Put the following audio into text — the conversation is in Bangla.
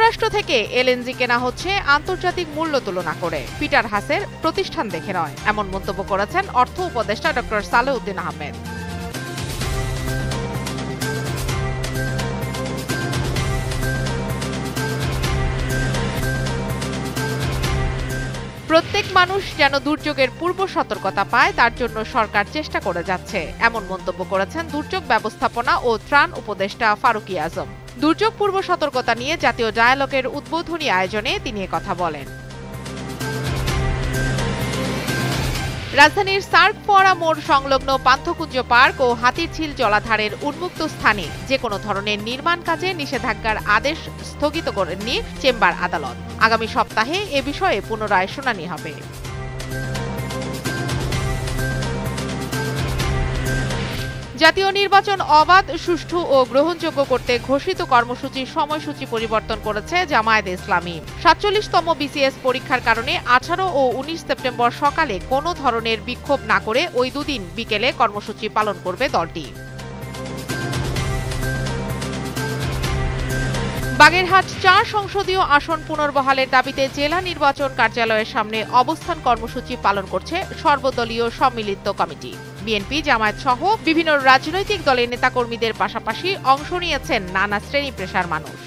যুক্তরাষ্ট্র থেকে এলএনজি কেনা হচ্ছে আন্তর্জাতিক মূল্য তুলনা করে, পিটার হাসের প্রতিষ্ঠান দেখে নয়, এমন মন্তব্য করেছেন অর্থ উপদেষ্টা ডক্টর সালেউদ্দিন আহমেদ। প্রত্যেক মানুষ যেন দুর্যোগের পূর্ব সতর্কতা পায়, তার জন্য সরকার চেষ্টা করে যাচ্ছে, এমন মন্তব্য করেছেন দুর্যোগ ব্যবস্থাপনা ও ত্রাণ উপদেষ্টা ফারুকী আজম। দুর্যোগ পূর্ব সতর্কতা নিয়ে জাতীয় ডায়ালগের উদ্বোধনী আয়োজনে তিনি কথা বলেন। রাজধানীর সার্ক ফোয়ারা মোড় সংলগ্ন পান্থকুঞ্জ পার্ক ও হাতিরঝিল জলাধারের উন্মুক্ত স্থানে যে কোনো ধরনের নির্মাণ কাজে নিষেধাজ্ঞার আদেশ স্থগিত করেননি চেম্বার আদালত। আগামী সপ্তাহে এ বিষয়ে পুনরায় শুনানি হবে। জাতীয় নির্বাচন অবাধ, সুষ্ঠু ও গ্রহণযোগ্য করতে ঘোষিত কর্মসূচির সময়সূচি পরিবর্তন করেছে জামায়াতে ইসলামী। ৪৭তম বিসিএস পরীক্ষার কারণে ১৮ ও ১৯ সেপ্টেম্বর সকালে কোনো ধরনের বিক্ষোভ না করে ওই দুদিন বিকেলে কর্মসূচি পালন করবে দলটি। বাগেরহাট ৪ সংসদীয় আসন পুনর্বহালের দাবিতে জেলা নির্বাচন কার্যালয়ের সামনে অবস্থান কর্মসূচি পালন করছে সর্বদলীয় সম্মিলিত কমিটি। বিএনপি, জামায়াত সহ বিভিন্ন রাজনৈতিক দলের নেতাকর্মীদের পাশাপাশি অংশ নিয়েছেন নানা শ্রেণী পেশার মানুষ।